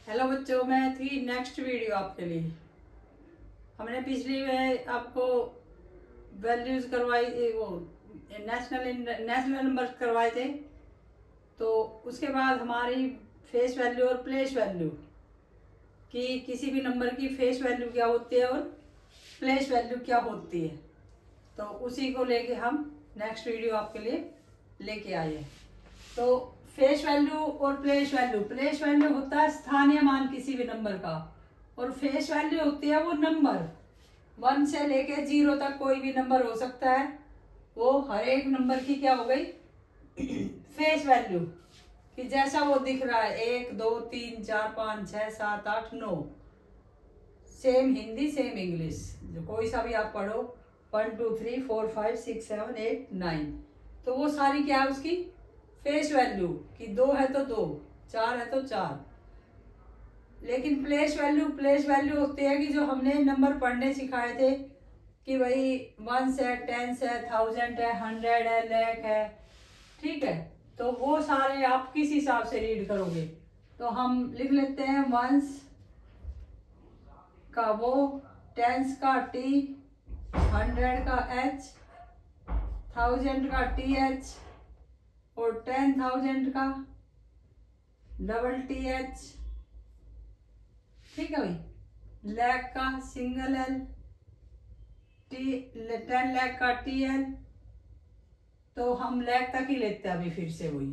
Hello बच्चों, मैं थी नेक्स्ट वीडियो आपके लिए। हमने पिछली में आपको वैल्यूज करवाई थी, वो नेशनल नंबर करवाए थे। तो उसके बाद हमारी फेस वैल्यू और प्लेस वैल्यू कि किसी भी नंबर की फेस वैल्यू क्या होती है और प्लेस वैल्यू क्या होती है। तो उसी को लेके हम नेक्स्ट वीडियो आपके लिए लेके आए हैं। तो फेस वैल्यू और प्लेस वैल्यू होता है स्थानीय मान किसी भी नंबर का, और फेस वैल्यू होती है वो नंबर 1 से लेके 0 तक कोई भी नंबर हो सकता है। वो हर एक नंबर की क्या हो गई फेस वैल्यू, कि जैसा वो दिख रहा है 1 2 3 4 5 6 7 8 9। सेम हिंदी सेम इंग्लिश, जो कोई सा भी आप पढ़ो 1 2 3 4 5 6 7 8 9, तो वो सारी क्या है उसकी फेस वैल्यू, कि 2 है तो 2, 4 है तो 4। लेकिन प्लेस वैल्यू होती है कि जो हमने नंबर पढ़ने सिखाए थे कि भाई 1 से 10 से 1000 है, 100 है, लाख है, ठीक है। तो वो सारे आप किस हिसाब से रीड करोगे, तो हम लिख लेते हैं वंस का वो, टेंस का टी, 100 का एच, 1000 का टी एच, और 10,000 का डबल टी एच, ठीक है भाई। लैख का सिंगल एल, टी 10 लाख का टी एल। तो हम लैख तक ही लेते हैं अभी फिर से वही।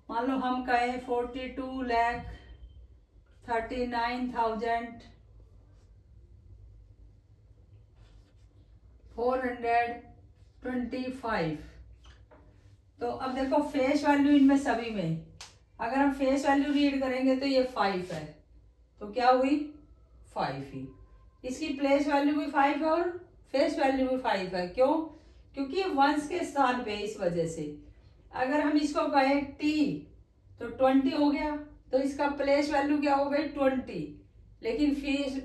मान लो हम कहें 42,39,425। तो अब देखो फेस वैल्यू इनमें सभी में, अगर हम फेस वैल्यू रीड करेंगे तो ये 5 है, तो क्या हुई 5 ही। इसकी प्लेस वैल्यू भी 5 है और फेस वैल्यू भी 5 है। क्यों? क्योंकि ये वंस के स्थान पे, इस वजह से। अगर हम इसको कहें टी तो 20 हो गया, तो इसका प्लेस वैल्यू क्या हो गई 20, लेकिन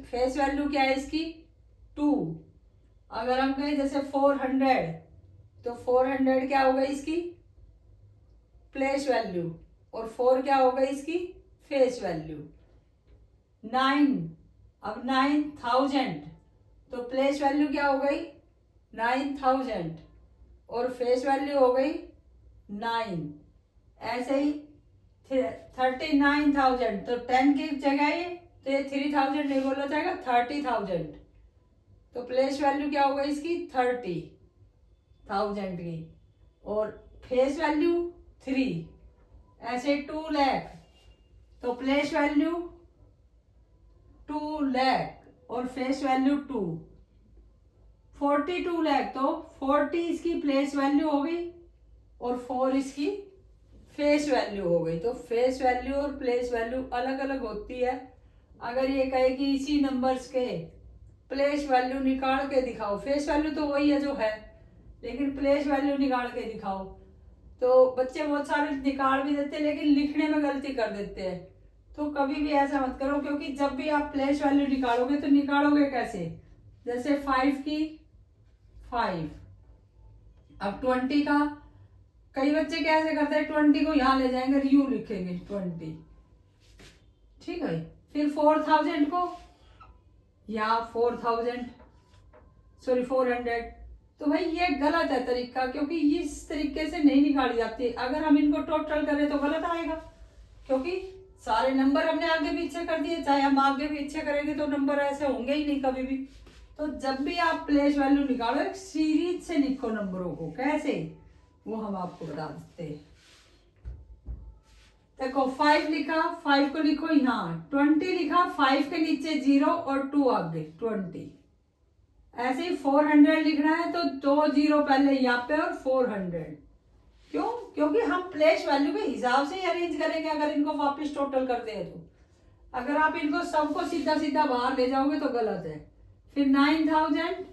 फेस वैल्यू क्या है इसकी 2। अगर हम कहें जैसे 400, तो 400 क्या हो गई इसकी प्लेस वैल्यू, और 4 क्या हो गई इसकी फेस वैल्यू। 9, अब 9,000, तो प्लेस वैल्यू क्या हो गई 9,000 और फेस वैल्यू हो गई 9। ऐसे ही 39,000, तो 10 की जगह ये, तो ये 3,000 नहीं बोला जाएगा 30,000, तो प्लेस वैल्यू क्या होगा इसकी 30,000 की, और फेस वैल्यू 3। ऐसे 2 लाख, तो प्लेस वैल्यू 2 लाख और फेस वैल्यू 2। 42 लाख, तो 40 इसकी प्लेस वैल्यू हो गई और 4 इसकी फेस वैल्यू हो गई। तो फेस वैल्यू और प्लेस वैल्यू अलग अलग होती है। अगर ये कहे कि इसी नंबर्स के प्लेस वैल्यू निकाल के दिखाओ, फेस वैल्यू तो वही है जो है, लेकिन प्लेस वैल्यू निकाल के दिखाओ, तो बच्चे बहुत सारे निकाल भी देते हैं लेकिन लिखने में गलती कर देते हैं। तो कभी भी ऐसा मत करो, क्योंकि जब भी आप प्लेस वैल्यू निकालोगे तो निकालोगे कैसे, जैसे 5 की 5, अब 20 का, कई बच्चे कैसे करते हैं 20 को यहाँ ले जाएंगे और यू लिखेंगे 20, ठीक है। फिर 4,000 को यहाँ 4,000, सॉरी 400, तो भाई ये गलत है तरीका, क्योंकि इस तरीके से नहीं निकाली जाती। अगर हम इनको टोटल करें तो गलत आएगा, क्योंकि सारे नंबर हमने आगे पीछे कर दिए, चाहे हम आगे पीछे करेंगे तो नंबर ऐसे होंगे ही नहीं कभी भी। तो जब भी आप प्लेस वैल्यू निकालो एक सीरीज से लिखो नंबरों को, कैसे वो हम आपको बता देते हैं। देखो 5 लिखा, 5 को लिखो यहाँ, 20 लिखा, 5 के नीचे 0 और 2 आगे 20। ऐसे ही 400 लिखना है तो 2 0 पहले यहाँ पे और 400। क्यों? क्योंकि हम प्लेस वैल्यू के हिसाब से ही अरेंज करेंगे अगर इनको वापस टोटल करते हैं तो। अगर आप इनको सबको सीधा सीधा बाहर ले जाओगे तो गलत है। फिर 9,000,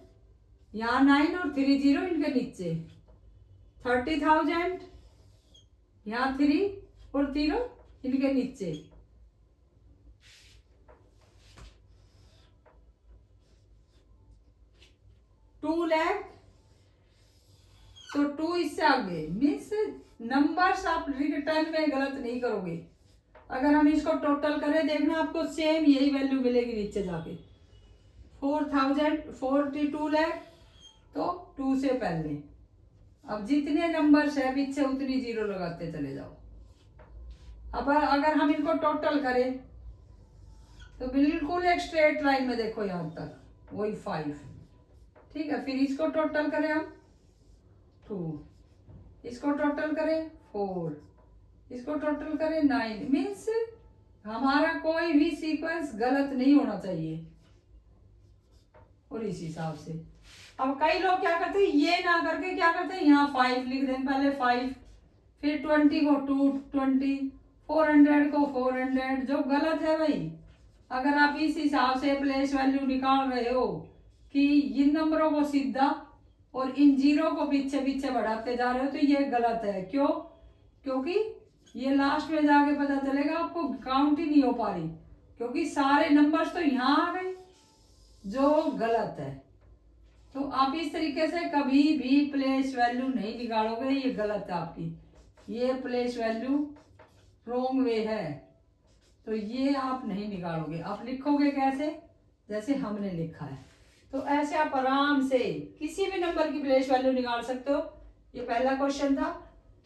यहाँ 9 और 3 0 इनके नीचे, 30,000, यहाँ 3 और 0 इनके नीचे, 2 लाख, तो 2 इससे आगे मीन्स नंबर्स आप रिटर्न में गलत नहीं करोगे। अगर हम इसको टोटल करें, देखना आपको सेम यही वैल्यू मिलेगी नीचे जाके। 4042 लाख तो 2 से पहले। अब जितने नंबर्स है पीछे उतनी जीरो लगाते चले जाओ। अब अगर हम इनको टोटल करें तो बिल्कुल एक स्ट्रेट लाइन में देखो यहां तक वही 5। ठीक है, फिर इसको टोटल करें हम 2, इसको टोटल करें 4, इसको टोटल करें 9। मीन्स हमारा कोई भी सीक्वेंस गलत नहीं होना चाहिए। और इस हिसाब से अब कई लोग क्या करते हैं, ये ना करके क्या करते हैं, यहाँ 5 लिख दें, पहले 5, फिर 20 को 220, 400 को 400, जो गलत है भाई। अगर आप इस हिसाब से प्लेस वैल्यू निकाल रहे हो कि इन नंबरों को सीधा और इन जीरो को पीछे पीछे बढ़ाते जा रहे हो, तो ये गलत है। क्यों? क्योंकि ये लास्ट में जाके पता चलेगा आपको काउंट ही नहीं हो पा रही, क्योंकि सारे नंबर्स तो यहाँ आ गए जो गलत है। तो आप इस तरीके से कभी भी प्लेस वैल्यू नहीं निकालोगे, ये गलत है आपकी, ये प्लेस वैल्यू रॉन्ग वे है, तो ये आप नहीं निकालोगे। आप लिखोगे कैसे? जैसे हमने लिखा है। तो ऐसे आप आराम से किसी भी नंबर की प्लेस वैल्यू निकाल सकते हो। ये पहला क्वेश्चन था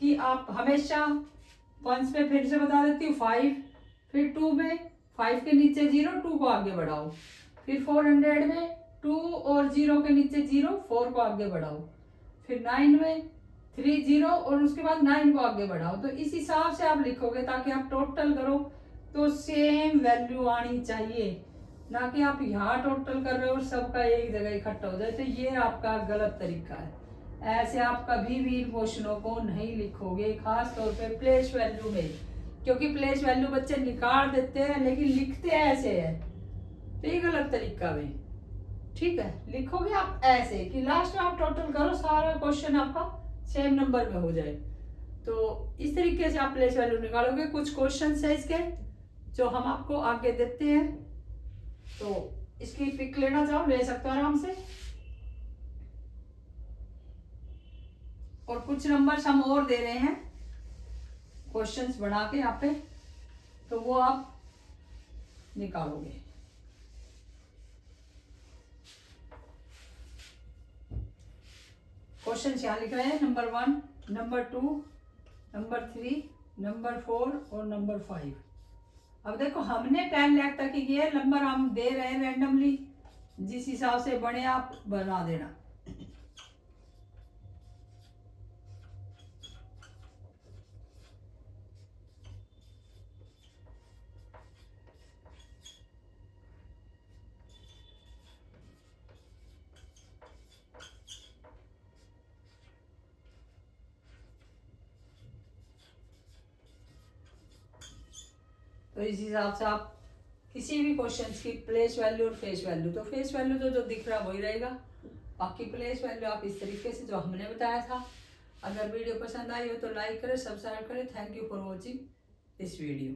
कि आप हमेशा वंस में, फिर से बता देती हूँ, 5, फिर 2 में 5 के नीचे 0, 2 को आगे बढ़ाओ, फिर 400 में 2 और 0 के नीचे 0, 4 को आगे बढ़ाओ, फिर 9 में 3 0 और उसके बाद 9 को आगे बढ़ाओ। तो इस हिसाब से आप लिखोगे ताकि आप टोटल करो तो सेम वैल्यू आनी चाहिए, ना कि आप यहाँ टोटल कर रहे हो और सबका एक जगह इकट्ठा हो जाए, तो ये आपका गलत तरीका है। ऐसे आप कभी भी इन क्वेश्चनों को नहीं लिखोगे, खास तौर पे प्लेस वैल्यू में, क्योंकि प्लेस वैल्यू बच्चे निकाल देते हैं लेकिन लिखते ऐसे है, तो ये गलत तरीका है। ठीक है, लिखोगे आप ऐसे कि लास्ट में आप टोटल करो, सारा क्वेश्चन आपका सेम नंबर में हो जाए। तो इस तरीके से आप प्लेस वैल्यू निकालोगे। कुछ क्वेश्चन है इसके जो हम आपको आगे देते हैं, तो इसकी पिक लेना चाहो ले सकते हो आराम से। और कुछ नंबर्स हम और दे रहे हैं क्वेश्चंस बना के यहाँ पे, तो वो आप निकालोगे। क्वेश्चन यहाँ लिख रहे हैं नंबर 1, नंबर 2, नंबर 3, नंबर 4 और नंबर 5। अब देखो हमने 10 लाख तक ही किया, नंबर हम दे रहे हैं रैंडमली, जिस हिसाब से बने आप बना देना। तो इस हिसाब से आप किसी भी क्वेश्चन की प्लेस वैल्यू और फेस वैल्यू, तो फेस वैल्यू तो जो दिख रहा वही रहेगा, बाकी प्लेस वैल्यू आप इस तरीके से जो हमने बताया था। अगर वीडियो पसंद आई हो तो लाइक करें, सब्सक्राइब करें। Thank you for watching this video.